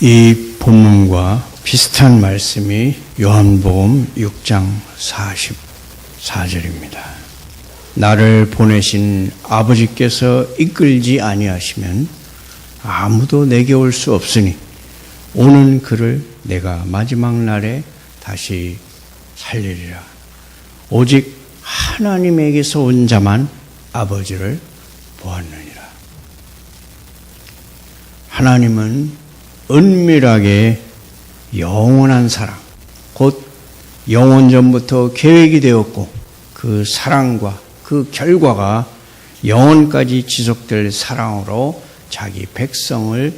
이 본문과 비슷한 말씀이 요한복음 6장 44절입니다. 나를 보내신 아버지께서 이끌지 아니하시면 아무도 내게 올 수 없으니 오는 그를 내가 마지막 날에 다시 살리리라. 오직 하나님에게서 온 자만 아버지를 보았느니라. 하나님은 은밀하게 영원한 사랑, 곧 영원전부터 계획이 되었고 그 사랑과 그 결과가 영원까지 지속될 사랑으로 자기 백성을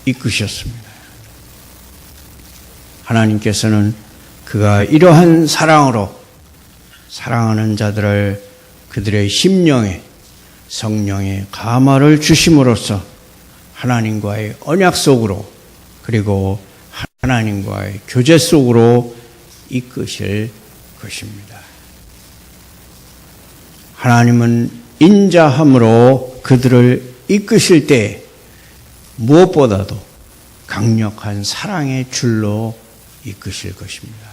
이끄셨습니다. 하나님께서는 그가 이러한 사랑으로 사랑하는 자들을 그들의 심령에 성령의 감화를 주심으로써 하나님과의 언약 속으로 그리고 하나님과의 교제 속으로 이끄실 것입니다. 하나님은 인자함으로 그들을 이끄실 때 무엇보다도 강력한 사랑의 줄로 이끄실 것입니다.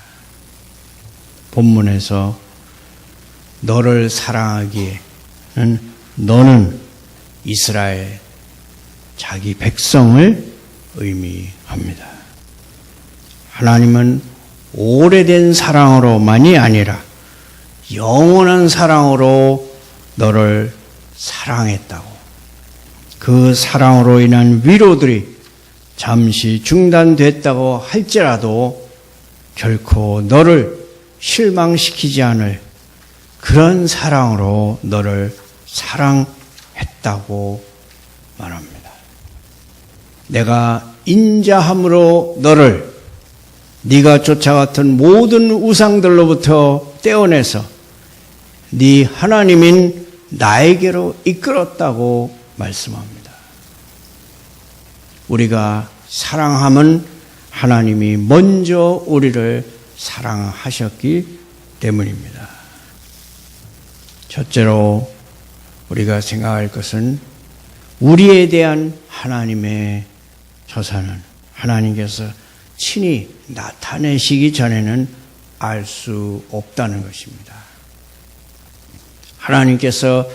본문에서 너를 사랑하기에는 너는 이스라엘 자기 백성을 의미합니다. 하나님은 오래된 사랑으로만이 아니라 영원한 사랑으로 너를 사랑했다고, 그 사랑으로 인한 위로들이 잠시 중단됐다고 할지라도 결코 너를 실망시키지 않을 그런 사랑으로 너를 사랑했다고 말합니다. 내가 인자함으로 너를 네가 쫓아갔던 모든 우상들로부터 떼어내서 네 하나님인 나에게로 이끌었다고 말씀합니다. 우리가 사랑함은 하나님이 먼저 우리를 사랑하셨기 때문입니다. 첫째로 우리가 생각할 것은 우리에 대한 하나님의 처사는 하나님께서 친히 나타내시기 전에는 알 수 없다는 것입니다. 하나님께서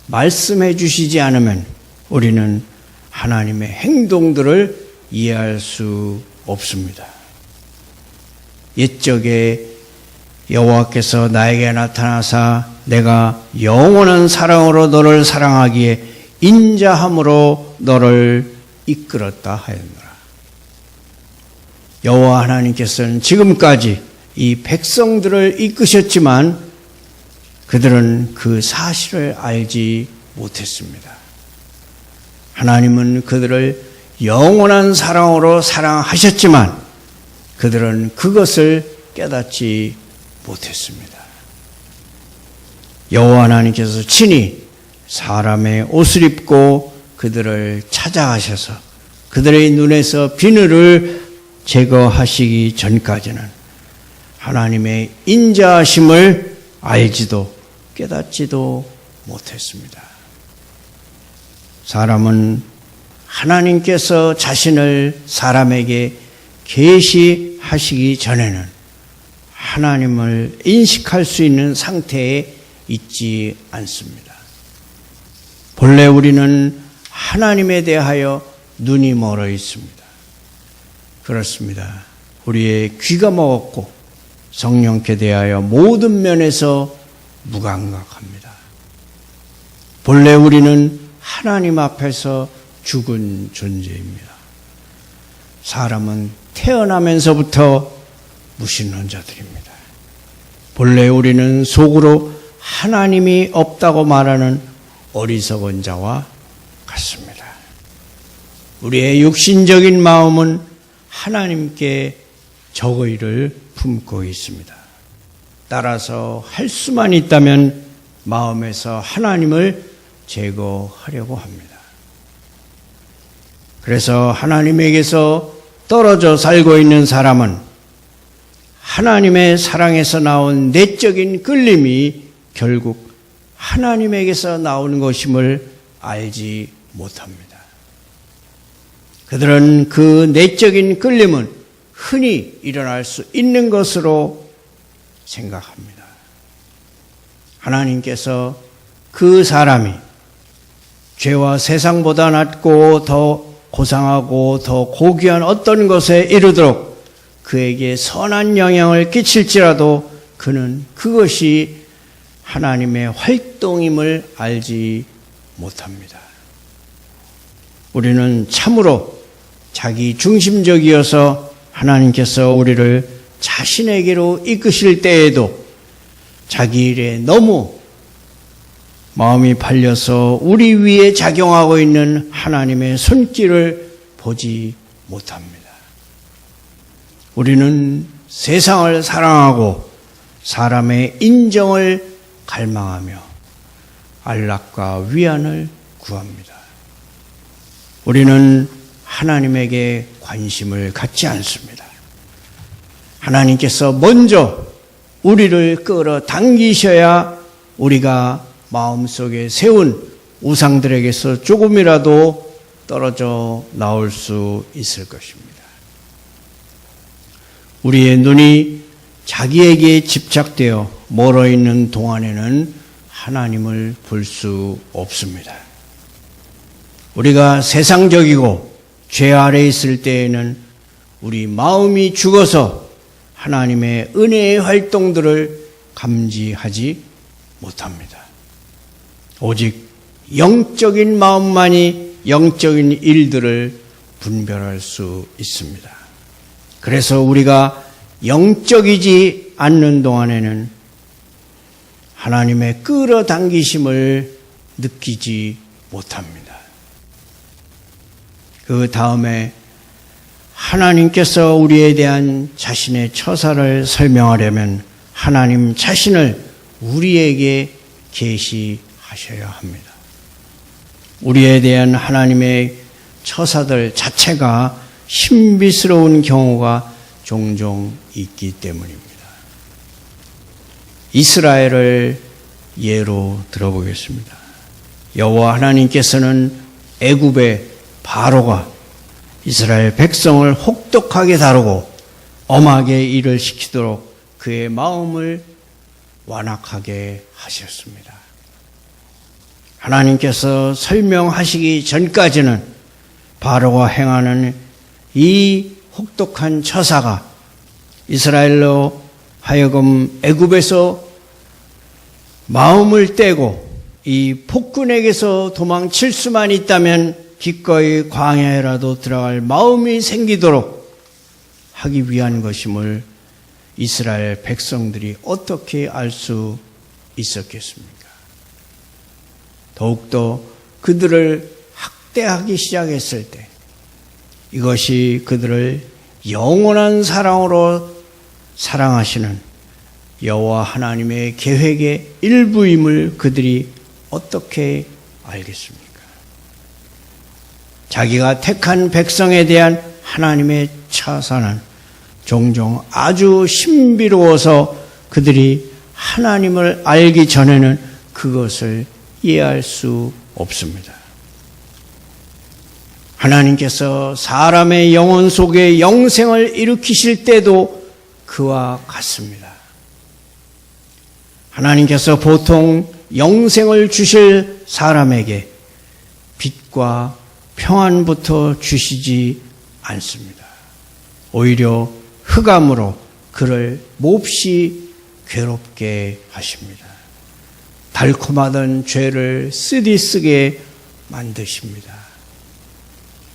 말씀해 주시지 않으면 우리는 하나님의 행동들을 이해할 수 없습니다. 옛적에 여호와께서 나에게 나타나사 내가 영원한 사랑으로 너를 사랑하기에 인자함으로 너를 이끌었다 하였노라. 여호와 하나님께서는 지금까지 이 백성들을 이끄셨지만 그들은 그 사실을 알지 못했습니다. 하나님은 그들을 영원한 사랑으로 사랑하셨지만 그들은 그것을 깨닫지 못했습니다. 여호와 하나님께서 친히 사람의 옷을 입고 그들을 찾아가셔서 그들의 눈에서 비늘을 제거하시기 전까지는 하나님의 인자하심을 알지도 깨닫지도 못했습니다. 사람은 하나님께서 자신을 사람에게 계시하시기 전에는 하나님을 인식할 수 있는 상태에 있지 않습니다. 본래 우리는 하나님에 대하여 눈이 멀어 있습니다. 그렇습니다. 우리의 귀가 먹었고 성령께 대하여 모든 면에서 무감각합니다. 본래 우리는 하나님 앞에서 죽은 존재입니다. 사람은 태어나면서부터 무신론자들입니다. 본래 우리는 속으로 하나님이 없다고 말하는 어리석은 자와 같습니다. 우리의 육신적인 마음은 하나님께 적의를 품고 있습니다. 따라서 할 수만 있다면 마음에서 하나님을 제거하려고 합니다. 그래서 하나님에게서 떨어져 살고 있는 사람은 하나님의 사랑에서 나온 내적인 끌림이 결국 하나님에게서 나오는 것임을 알지 못합니다. 그들은 그 내적인 끌림은 흔히 일어날 수 있는 것으로 생각합니다. 하나님께서 그 사람이 죄와 세상보다 낫고 더 고상하고 더 고귀한 어떤 것에 이르도록 그에게 선한 영향을 끼칠지라도 그는 그것이 하나님의 활동임을 알지 못합니다. 우리는 참으로 자기 중심적이어서 하나님께서 우리를 자신에게로 이끄실 때에도 자기 일에 너무 마음이 팔려서 우리 위에 작용하고 있는 하나님의 손길을 보지 못합니다. 우리는 세상을 사랑하고 사람의 인정을 갈망하며 안락과 위안을 구합니다. 우리는 하나님에게 관심을 갖지 않습니다. 하나님께서 먼저 우리를 끌어당기셔야 우리가 마음속에 세운 우상들에게서 조금이라도 떨어져 나올 수 있을 것입니다. 우리의 눈이 자기에게 집착되어 멀어 있는 동안에는 하나님을 볼 수 없습니다. 우리가 세상적이고 죄 아래 있을 때에는 우리 마음이 죽어서 하나님의 은혜의 활동들을 감지하지 못합니다. 오직 영적인 마음만이 영적인 일들을 분별할 수 있습니다. 그래서 우리가 영적이지 않는 동안에는 하나님의 끌어당기심을 느끼지 못합니다. 그 다음에 하나님께서 우리에 대한 자신의 처사를 설명하려면 하나님 자신을 우리에게 계시하셔야 합니다. 우리에 대한 하나님의 처사들 자체가 신비스러운 경우가 종종 있기 때문입니다. 이스라엘을 예로 들어보겠습니다. 여호와 하나님께서는 애굽의 바로가 이스라엘 백성을 혹독하게 다루고 엄하게 일을 시키도록 그의 마음을 완악하게 하셨습니다. 하나님께서 설명하시기 전까지는 바로가 행하는 이 혹독한 처사가 이스라엘로 하여금 애굽에서 마음을 떼고 이 폭군에게서 도망칠 수만 있다면 기꺼이 광야에라도 들어갈 마음이 생기도록 하기 위한 것임을 이스라엘 백성들이 어떻게 알 수 있었겠습니까? 더욱더 그들을 학대하기 시작했을 때 이것이 그들을 영원한 사랑으로 사랑하시는 여호와 하나님의 계획의 일부임을 그들이 어떻게 알겠습니까? 자기가 택한 백성에 대한 하나님의 처사는 종종 아주 신비로워서 그들이 하나님을 알기 전에는 그것을 이해할 수 없습니다. 하나님께서 사람의 영혼 속에 영생을 일으키실 때도 그와 같습니다. 하나님께서 보통 영생을 주실 사람에게 빛과 평안부터 주시지 않습니다. 오히려 흑암으로 그를 몹시 괴롭게 하십니다. 달콤하던 죄를 쓰디쓰게 만드십니다.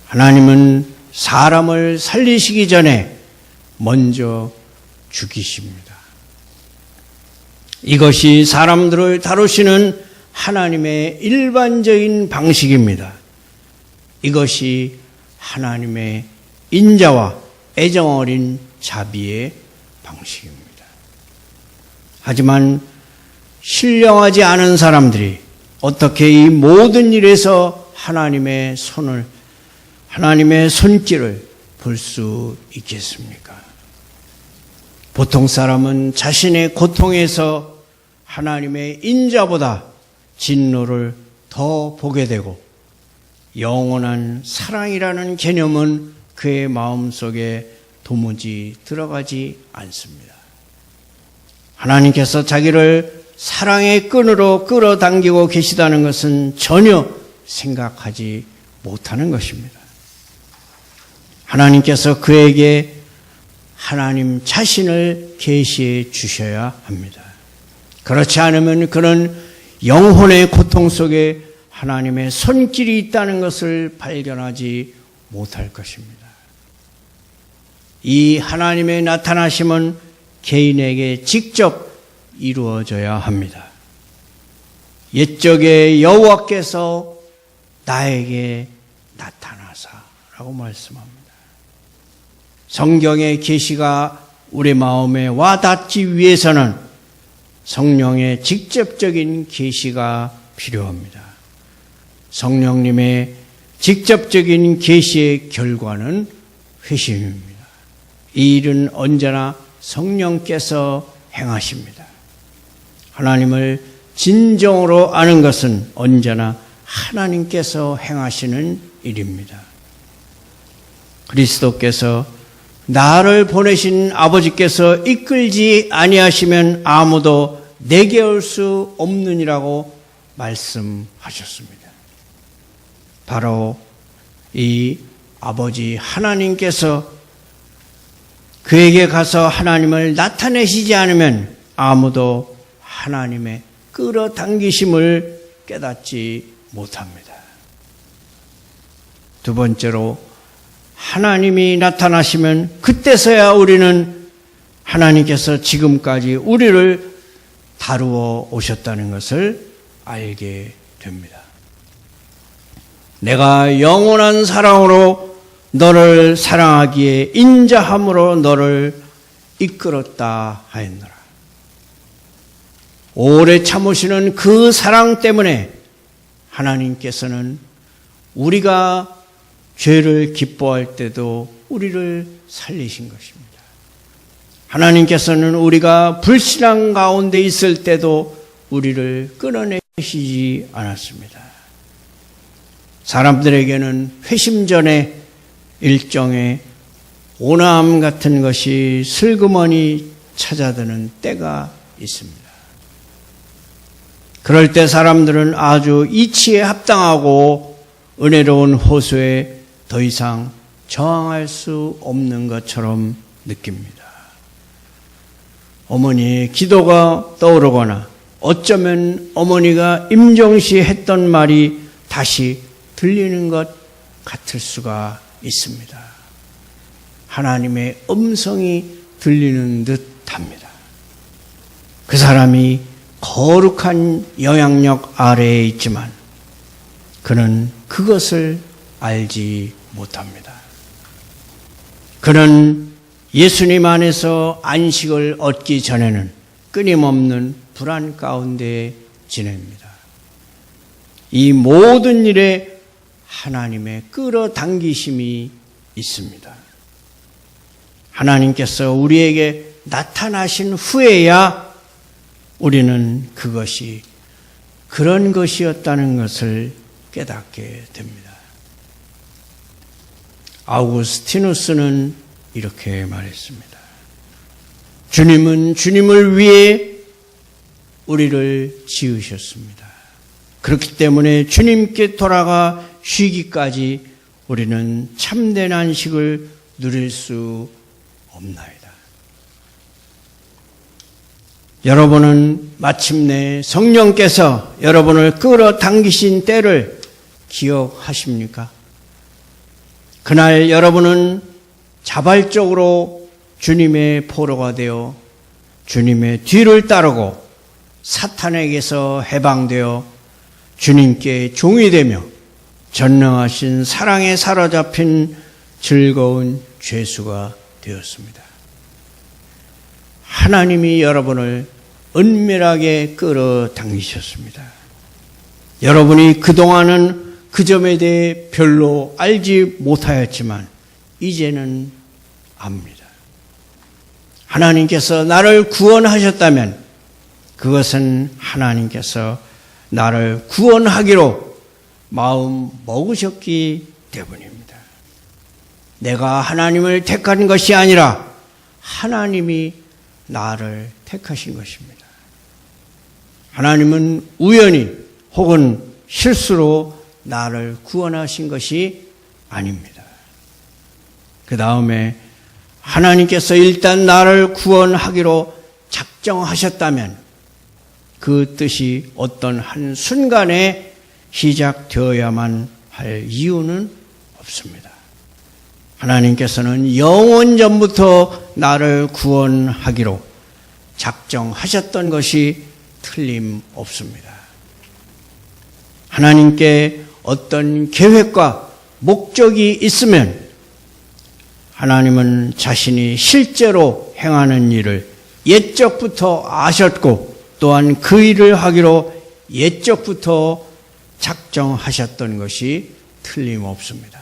하나님은 사람을 살리시기 전에 먼저 죽이십니다. 이것이 사람들을 다루시는 하나님의 일반적인 방식입니다. 이것이 하나님의 인자와 애정 어린 자비의 방식입니다. 하지만 신령하지 않은 사람들이 어떻게 이 모든 일에서 하나님의 손길을 볼 수 있겠습니까? 보통 사람은 자신의 고통에서 하나님의 인자보다 진노를 더 보게 되고 영원한 사랑이라는 개념은 그의 마음속에 도무지 들어가지 않습니다. 하나님께서 자기를 사랑의 끈으로 끌어당기고 계시다는 것은 전혀 생각하지 못하는 것입니다. 하나님께서 그에게 하나님 자신을 계시해 주셔야 합니다. 그렇지 않으면 그는 영혼의 고통 속에 하나님의 손길이 있다는 것을 발견하지 못할 것입니다. 이 하나님의 나타나심은 개인에게 직접 이루어져야 합니다. 옛적에 여호와께서 나에게 나타나사라고 말씀합니다. 성경의 계시가 우리 마음에 와닿기 위해서는 성령의 직접적인 계시가 필요합니다. 성령님의 직접적인 계시의 결과는 회심입니다. 이 일은 언제나 성령께서 행하십니다. 하나님을 진정으로 아는 것은 언제나 하나님께서 행하시는 일입니다. 그리스도께서 나를 보내신 아버지께서 이끌지 아니하시면 아무도 내게 올 수 없느니라고 말씀하셨습니다. 바로 이 아버지 하나님께서 그에게 가서 하나님을 나타내시지 않으면 아무도 하나님의 끌어당기심을 깨닫지 못합니다. 두 번째로 하나님이 나타나시면 그때서야 우리는 하나님께서 지금까지 우리를 다루어 오셨다는 것을 알게 됩니다. 내가 영원한 사랑으로 너를 사랑하기에 인자함으로 너를 이끌었다 하였노라. 오래 참으시는 그 사랑 때문에 하나님께서는 우리가 죄를 기뻐할 때도 우리를 살리신 것입니다. 하나님께서는 우리가 불신앙 가운데 있을 때도 우리를 끌어내시지 않았습니다. 사람들에게는 회심 전에 일종의 오남 같은 것이 슬그머니 찾아드는 때가 있습니다. 그럴 때 사람들은 아주 이치에 합당하고 은혜로운 호소에 더 이상 저항할 수 없는 것처럼 느낍니다. 어머니의 기도가 떠오르거나 어쩌면 어머니가 임종시 했던 말이 다시 들리는 것 같을 수가 있습니다. 하나님의 음성이 들리는 듯합니다. 그 사람이 거룩한 영향력 아래에 있지만 그는 그것을 알지 못합니다. 그는 예수님 안에서 안식을 얻기 전에는 끊임없는 불안 가운데 지냅니다. 이 모든 일에 하나님의 끌어당기심이 있습니다. 하나님께서 우리에게 나타나신 후에야 우리는 그것이 그런 것이었다는 것을 깨닫게 됩니다. 아우구스티누스는 이렇게 말했습니다. 주님은 주님을 위해 우리를 지으셨습니다. 그렇기 때문에 주님께 돌아가 쉬기까지 우리는 참된 안식을 누릴 수 없나이다. 여러분은 마침내 성령께서 여러분을 끌어당기신 때를 기억하십니까? 그날 여러분은 자발적으로 주님의 포로가 되어 주님의 뒤를 따르고 사탄에게서 해방되어 주님께 종이 되며 전능하신 사랑에 사로잡힌 즐거운 죄수가 되었습니다. 하나님이 여러분을 은밀하게 끌어당기셨습니다. 여러분이 그동안은 그 점에 대해 별로 알지 못하였지만 이제는 압니다. 하나님께서 나를 구원하셨다면 그것은 하나님께서 나를 구원하기로 마음 먹으셨기 때문입니다. 내가 하나님을 택한 것이 아니라 하나님이 나를 택하신 것입니다. 하나님은 우연히 혹은 실수로 나를 구원하신 것이 아닙니다. 그 다음에 하나님께서 일단 나를 구원하기로 작정하셨다면 그 뜻이 어떤 한 순간에 시작되어야만 할 이유는 없습니다. 하나님께서는 영원 전부터 나를 구원하기로 작정하셨던 것이 틀림없습니다. 하나님께 어떤 계획과 목적이 있으면 하나님은 자신이 실제로 행하는 일을 옛적부터 아셨고 또한 그 일을 하기로 옛적부터 작정하셨던 것이 틀림없습니다.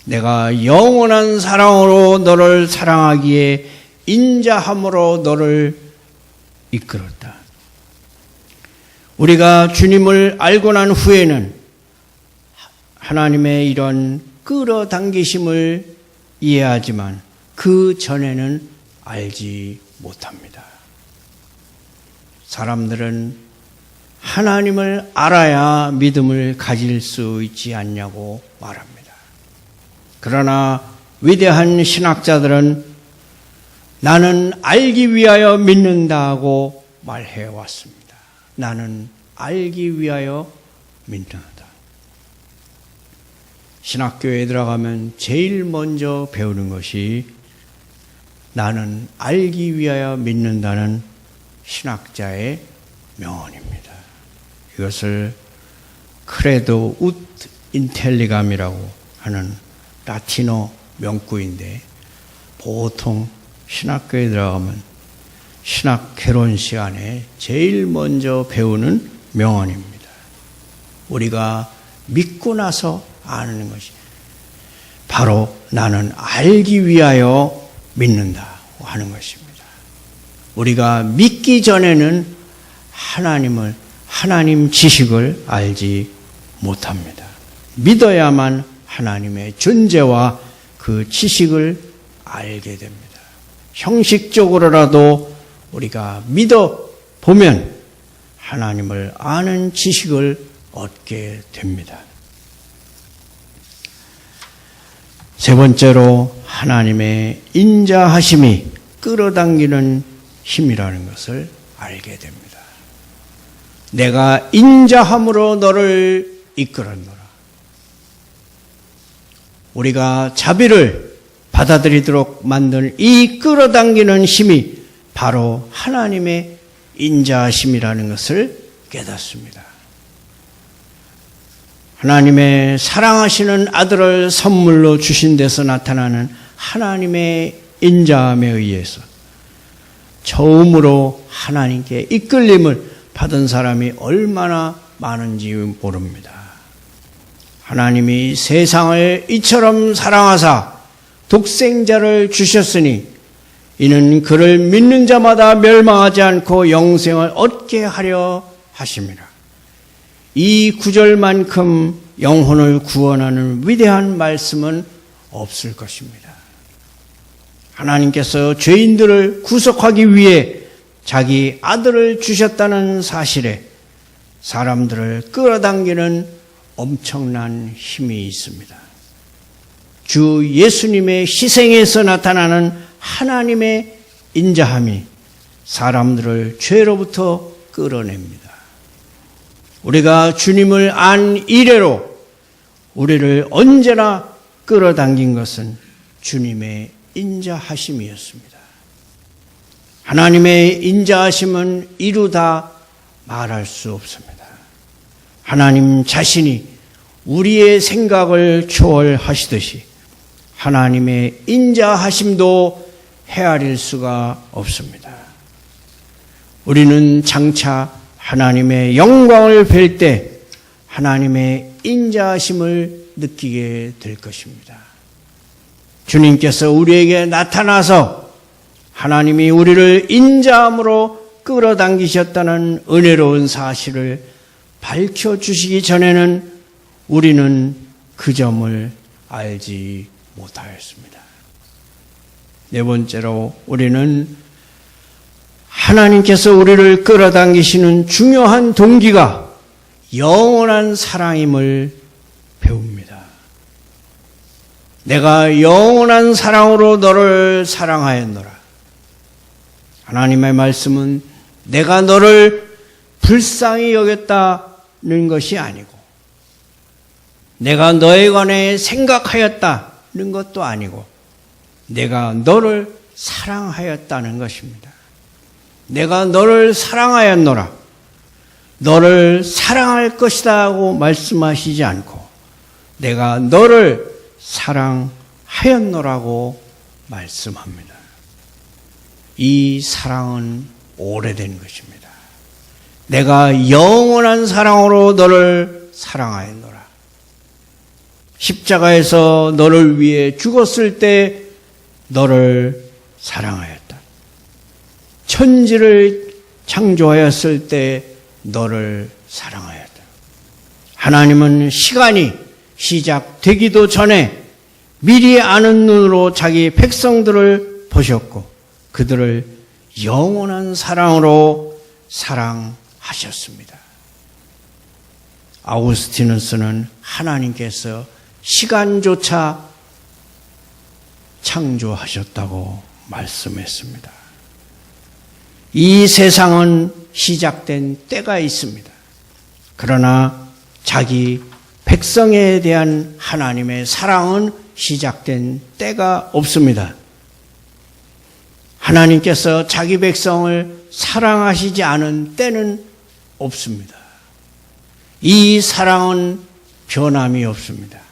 내가 영원한 사랑으로 너를 사랑하기에 인자함으로 너를 이끌었다. 우리가 주님을 알고 난 후에는 하나님의 이런 끌어당기심을 이해하지만 그 전에는 알지 못합니다. 사람들은 하나님을 알아야 믿음을 가질 수 있지 않냐고 말합니다. 그러나 위대한 신학자들은 나는 알기 위하여 믿는다고 말해 왔습니다. 나는 알기 위하여 믿는다. 신학교에 들어가면 제일 먼저 배우는 것이 나는 알기 위하여 믿는다는 신학자의 명언입니다. 이것을 크레도 웃 인텔리감이라고 하는 라틴어 명구인데 보통 신학교에 들어가면 신학 개론 시간에 제일 먼저 배우는 명언입니다. 우리가 믿고 나서 아는 것이 바로 나는 알기 위하여 믿는다고 하는 것입니다. 우리가 믿기 전에는 하나님 지식을 알지 못합니다. 믿어야만 하나님의 존재와 그 지식을 알게 됩니다. 형식적으로라도 우리가 믿어보면 하나님을 아는 지식을 얻게 됩니다. 세 번째로 하나님의 인자하심이 끌어당기는 힘이라는 것을 알게 됩니다. 내가 인자함으로 너를 이끌었노라. 우리가 자비를 받아들이도록 만든 이 끌어당기는 힘이 바로 하나님의 인자하심이라는 것을 깨닫습니다. 하나님의 사랑하시는 아들을 선물로 주신 데서 나타나는 하나님의 인자함에 의해서 처음으로 하나님께 이끌림을 받은 사람이 얼마나 많은지 모릅니다. 하나님이 세상을 이처럼 사랑하사 독생자를 주셨으니 이는 그를 믿는 자마다 멸망하지 않고 영생을 얻게 하려 하심이라. 이 구절만큼 영혼을 구원하는 위대한 말씀은 없을 것입니다. 하나님께서 죄인들을 구속하기 위해 자기 아들을 주셨다는 사실에 사람들을 끌어당기는 엄청난 힘이 있습니다. 주 예수님의 희생에서 나타나는 하나님의 인자함이 사람들을 죄로부터 끌어냅니다. 우리가 주님을 안 이래로 우리를 언제나 끌어당긴 것은 주님의 인자하심이었습니다. 하나님의 인자하심은 이루다 말할 수 없습니다. 하나님 자신이 우리의 생각을 초월하시듯이 하나님의 인자하심도 헤아릴 수가 없습니다. 우리는 장차 하나님의 영광을 뵐 때 하나님의 인자하심을 느끼게 될 것입니다. 주님께서 우리에게 나타나서 하나님이 우리를 인자함으로 끌어당기셨다는 은혜로운 사실을 밝혀주시기 전에는 우리는 그 점을 알지 못하였습니다. 네 번째로 우리는 하나님께서 우리를 끌어당기시는 중요한 동기가 영원한 사랑임을 배웁니다. 내가 영원한 사랑으로 너를 사랑하였노라. 하나님의 말씀은 내가 너를 불쌍히 여겼다는 것이 아니고 내가 너에 관해 생각하였다는 것도 아니고 내가 너를 사랑하였다는 것입니다. 내가 너를 사랑하였노라. 너를 사랑할 것이다 하고 말씀하시지 않고 내가 너를 사랑하였노라고 말씀합니다. 이 사랑은 오래된 것입니다. 내가 영원한 사랑으로 너를 사랑하였노라. 십자가에서 너를 위해 죽었을 때 너를 사랑하였다. 천지를 창조하였을 때 너를 사랑하였다. 하나님은 시간이 시작되기도 전에 미리 아는 눈으로 자기 백성들을 보셨고 그들을 영원한 사랑으로 사랑하셨습니다. 아우구스티누스는 하나님께서 시간조차 창조하셨다고 말씀했습니다. 이 세상은 시작된 때가 있습니다. 그러나 자기 백성에 대한 하나님의 사랑은 시작된 때가 없습니다. 하나님께서 자기 백성을 사랑하시지 않은 때는 없습니다. 이 사랑은 변함이 없습니다.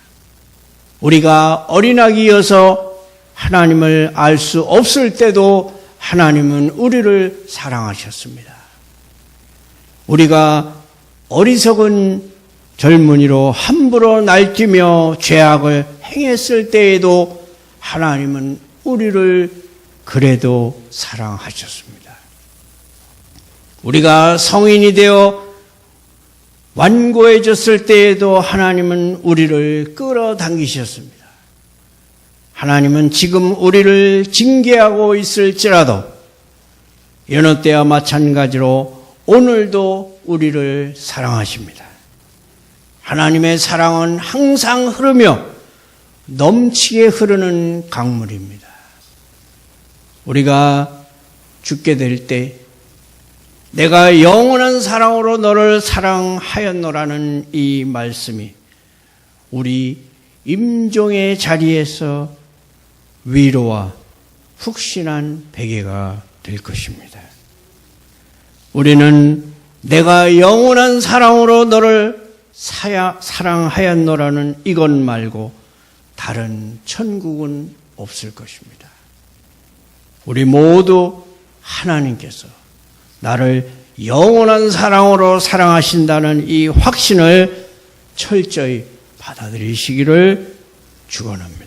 우리가 어린아기여서 하나님을 알 수 없을 때도 하나님은 우리를 사랑하셨습니다. 우리가 어리석은 젊은이로 함부로 날뛰며 죄악을 행했을 때에도 하나님은 우리를 그래도 사랑하셨습니다. 우리가 성인이 되어 완고해졌을 때에도 하나님은 우리를 끌어당기셨습니다. 하나님은 지금 우리를 징계하고 있을지라도 여느 때와 마찬가지로 오늘도 우리를 사랑하십니다. 하나님의 사랑은 항상 흐르며 넘치게 흐르는 강물입니다. 우리가 죽게 될 때 내가 영원한 사랑으로 너를 사랑하였노라는 이 말씀이 우리 임종의 자리에서 위로와 푹신한 베개가 될 것입니다. 우리는 내가 영원한 사랑으로 너를 사랑하였노라는 이것 말고 다른 천국은 없을 것입니다. 우리 모두 하나님께서 나를 영원한 사랑으로 사랑하신다는 이 확신을 철저히 받아들이시기를 축원합니다.